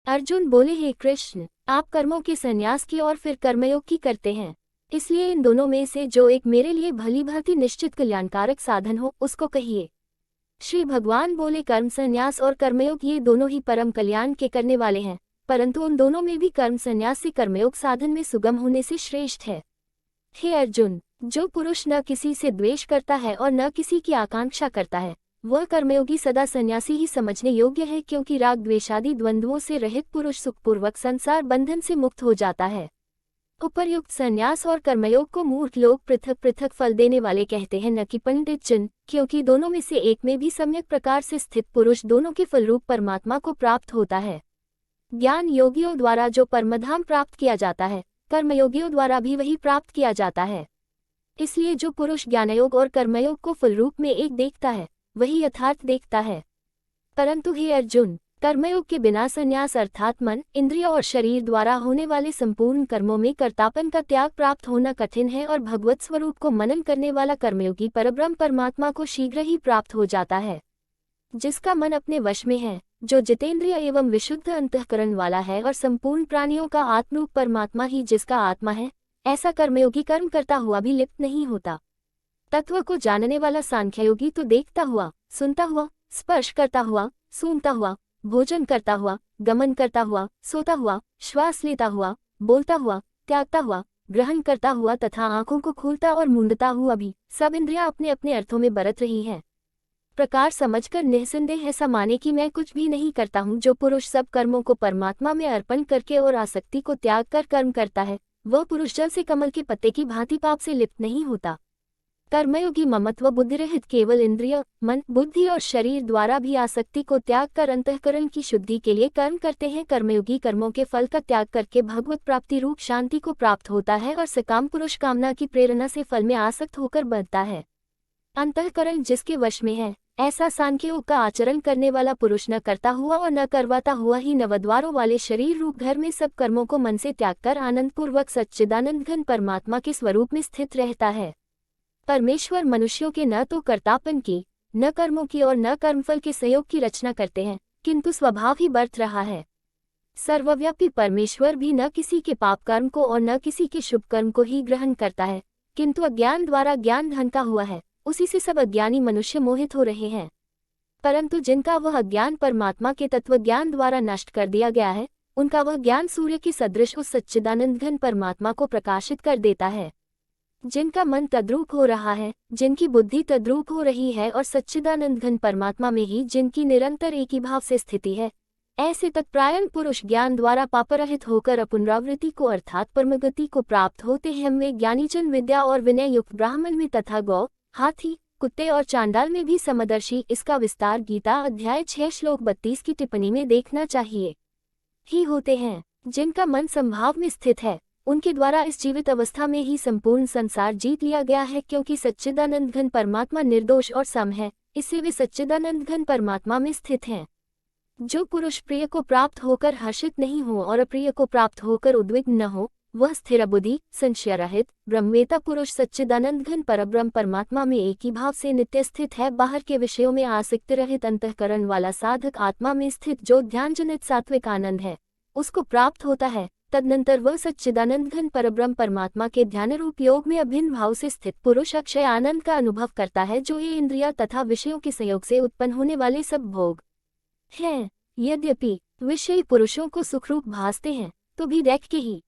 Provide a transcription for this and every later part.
अर्जुन बोले, हे कृष्ण, आप कर्मों के संन्यास की और फिर कर्मयोग की करते हैं, इसलिए इन दोनों में से जो एक मेरे लिए भली भांति निश्चित कल्याणकारक साधन हो उसको कहिए। श्री भगवान बोले, कर्म संन्यास और कर्मयोग ये दोनों ही परम कल्याण के करने वाले हैं, परंतु उन दोनों में भी कर्म संन्यास से कर्मयोग साधन में सुगम होने से श्रेष्ठ है। हे अर्जुन, जो पुरुष न किसी से द्वेष करता है और न किसी की आकांक्षा करता है, वह कर्मयोगी सदा सन्यासी ही समझने योग्य है, क्योंकि राग द्वेषादि द्वंद्वों से रहित पुरुष सुखपूर्वक संसार बंधन से मुक्त हो जाता है। उपर्युक्त संन्यास और कर्मयोग को मूर्ख लोग पृथक पृथक फल देने वाले कहते हैं, न कि पंडित जन, क्योंकि दोनों में से एक में भी सम्यक प्रकार से स्थित पुरुष दोनों के फलरूप परमात्मा को प्राप्त होता है। ज्ञान योगियों द्वारा जो परमधाम प्राप्त किया जाता है, कर्मयोगियों द्वारा भी वही प्राप्त किया जाता है। इसलिए जो पुरुष ज्ञानयोग और कर्मयोग को फलरूप में एक देखता है, वही यथार्थ देखता है। परंतु हे अर्जुन, कर्मयोग के बिना संन्यास अर्थात मन, इंद्रिय और शरीर द्वारा होने वाले संपूर्ण कर्मों में कर्तापन का त्याग प्राप्त होना कठिन है, और भगवत स्वरूप को मनन करने वाला कर्मयोगी परब्रह्म परमात्मा को शीघ्र ही प्राप्त हो जाता है। जिसका मन अपने वश में है, जो जितेंद्रिय एवं विशुद्ध अंतःकरण वाला है, और संपूर्ण प्राणियों का आत्मरूप परमात्मा ही जिसका आत्मा है, ऐसा कर्मयोगी कर्म करता हुआ भी लिप्त नहीं होता। तत्व को जानने वाला सांख्ययोगी तो देखता हुआ, सुनता हुआ, स्पर्श करता हुआ, सूंघता हुआ, भोजन करता हुआ, गमन करता हुआ, सोता हुआ, श्वास लेता हुआ, बोलता हुआ, त्यागता हुआ, ग्रहण करता हुआ तथा आंखों को खोलता और मूंदता हुआ भी सब इंद्रियां अपने अपने अर्थों में बरत रही हैं। प्रकार समझकर निःसंदेह ऐसा माने कि मैं कुछ भी नहीं करता हूँ। जो पुरुष सब कर्मों को परमात्मा में अर्पण करके और आसक्ति को त्याग कर कर्म करता है, वह पुरुष जल से कमल के पत्ते की भांति पाप से लिप्त नहीं होता। कर्मयोगी ममत्व बुद्धि रहित केवल इंद्रिय, मन, बुद्धि और शरीर द्वारा भी आसक्ति को त्याग कर अंतःकरण की शुद्धि के लिए कर्म करते हैं। कर्मयोगी कर्मों के फल का त्याग करके भगवत प्राप्ति रूप शांति को प्राप्त होता है, और सकाम पुरुष कामना की प्रेरणा से फल में आसक्त होकर बढ़ता है। अंतःकरण जिसके वश में है, ऐसा सांख्ययोग का आचरण करने वाला पुरुष न करता हुआ और न करवाता हुआ ही नवद्वारों वाले शरीर रूप घर में सब कर्मों को मन से त्याग कर आनंदपूर्वक सच्चिदानंद घन परमात्मा के स्वरूप में स्थित रहता है। परमेश्वर मनुष्यों के न तो कर्तापन की, न कर्मों की और न कर्मफल के संयोग की रचना करते हैं, किंतु स्वभाव ही बरत रहा है। सर्वव्यापी परमेश्वर भी न किसी के पाप कर्म को और न किसी के शुभ कर्म को ही ग्रहण करता है, किंतु अज्ञान द्वारा ज्ञान ढंका हुआ है, उसी से सब अज्ञानी मनुष्य मोहित हो रहे हैं। परंतु जिनका वह अज्ञान परमात्मा के तत्व ज्ञान द्वारा नष्ट कर दिया गया है, उनका वह ज्ञान सूर्य के सदृश उस सच्चिदानंद घन परमात्मा को प्रकाशित कर देता है। जिनका मन तद्रूप हो रहा है, जिनकी बुद्धि तद्रूप हो रही है, और सच्चिदानंद घन परमात्मा में ही जिनकी निरंतर एकीभाव से स्थिति है, ऐसे तत्परायण पुरुष ज्ञान द्वारा पापरहित होकर अपुनरावृत्ति को अर्थात परमगति को प्राप्त होते हैं। वे ज्ञानीजन विद्या और विनय युक्त ब्राह्मण में तथा गौ, हाथी, कुत्ते और चांडाल में भी समदर्शी। इसका विस्तार गीता अध्याय 6 श्लोक 32 की टिप्पणी में देखना चाहिए। ही होते हैं जिनका मन संभाव में स्थित है, उनके द्वारा इस जीवित अवस्था में ही संपूर्ण संसार जीत लिया गया है, क्योंकि सच्चिदानंद घन परमात्मा निर्दोष और सम है, इससे वे सच्चिदानंद घन परमात्मा में स्थित हैं। जो पुरुष प्रिय को प्राप्त होकर हर्षित नहीं हो और अप्रिय को प्राप्त होकर उद्विग्न न हो, वह स्थिर बुद्धि, संशय रहित, ब्रह्मवेता पुरुष सच्चिदानंद घन परब्रह्म परमात्मा में एक ही भाव से नित्य स्थित है। बाहर के विषयों में आसक्त रहित अंतःकरण वाला साधक आत्मा में स्थित जो ध्यानजनित सात्विक आनंद है, उसको प्राप्त होता है। तदनंतर वह सच्चिदानंद घन परब्रह्म परमात्मा के ध्यान रूप योग में अभिन्न भाव से स्थित पुरुष अक्षय आनंद का अनुभव करता है, जो ये इंद्रिया तथा विषयों के संयोग से उत्पन्न होने वाले सब भोग हैं, यद्यपि विषयी पुरुषों को सुखरूप भासते हैं, तो भी दैक्य के ही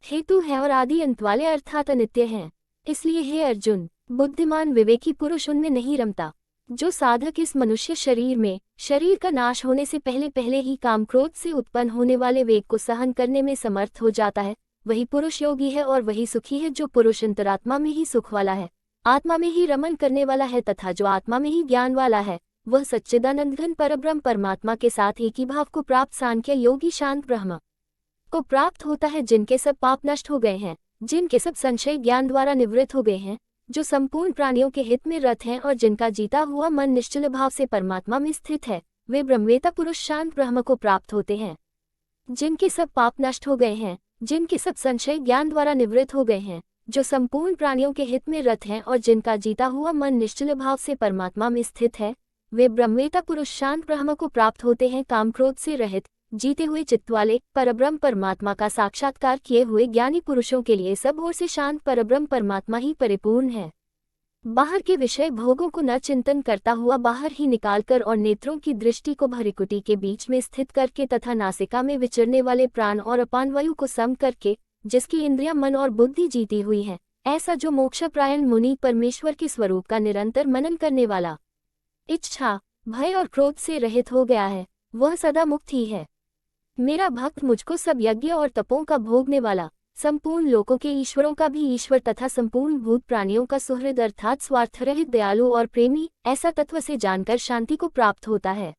हेतु है और आदि अंत वाले अर्थात अनित्य हैं। इसलिए हे अर्जुन, बुद्धिमान विवेकी पुरुष उनमें नहीं रमता। जो साधक इस मनुष्य शरीर में शरीर का नाश होने से पहले पहले ही काम क्रोध से उत्पन्न होने वाले वेग को सहन करने में समर्थ हो जाता है, वही पुरुष योगी है और वही सुखी है। जो पुरुष अंतरात्मा में ही सुख वाला है, आत्मा में ही रमन करने वाला है तथा जो आत्मा में ही ज्ञान वाला है, वह सच्चिदानंद घन परब्रह्म परमात्मा के साथ एक ही भाव को प्राप्त सांख्य योगी शांत ब्रह्म को प्राप्त होता है। जिनके सब पाप नष्ट हो गए हैं, जिनके सब संशय ज्ञान द्वारा निवृत्त हो गए हैं, जो संपूर्ण प्राणियों के हित में रत हैं और जिनका जीता हुआ मन निश्चल भाव से परमात्मा में स्थित है, वे ब्रह्मवेता पुरुष शांत ब्रह्म को प्राप्त होते हैं। जिनके सब पाप नष्ट हो गए हैं, जिनके सब संशय ज्ञान द्वारा निवृत्त हो गए हैं, जो संपूर्ण प्राणियों के हित में रत हैं और जिनका जीता हुआ मन निश्चल भाव से परमात्मा में स्थित है, वे ब्रह्मवेता पुरुष शांत ब्रह्म को प्राप्त होते हैं। काम क्रोध से रहित, जीते हुए चित्त वाले परब्रह्म परमात्मा का साक्षात्कार किए हुए ज्ञानी पुरुषों के लिए सब ओर से शांत परब्रह्म परमात्मा ही परिपूर्ण है। बाहर के विषय भोगों को न चिंतन करता हुआ बाहर ही निकालकर और नेत्रों की दृष्टि को भ्रिकुटी के बीच में स्थित करके तथा नासिका में विचरने वाले प्राण और अपान वायु को सम करके, जिसकी इंद्रियां मन और बुद्धि जीती हुई है, ऐसा जो मोक्षप्रायण मुनि परमेश्वर के स्वरूप का निरंतर मनन करने वाला, इच्छा भय और क्रोध से रहित हो गया है, वह सदा मुक्त ही है। मेरा भक्त मुझको सब यज्ञ और तपों का भोगने वाला, संपूर्ण लोकों के ईश्वरों का भी ईश्वर तथा संपूर्ण भूत प्राणियों का सुहृद अर्थात स्वार्थरहित दयालु और प्रेमी, ऐसा तत्व से जानकर शांति को प्राप्त होता है।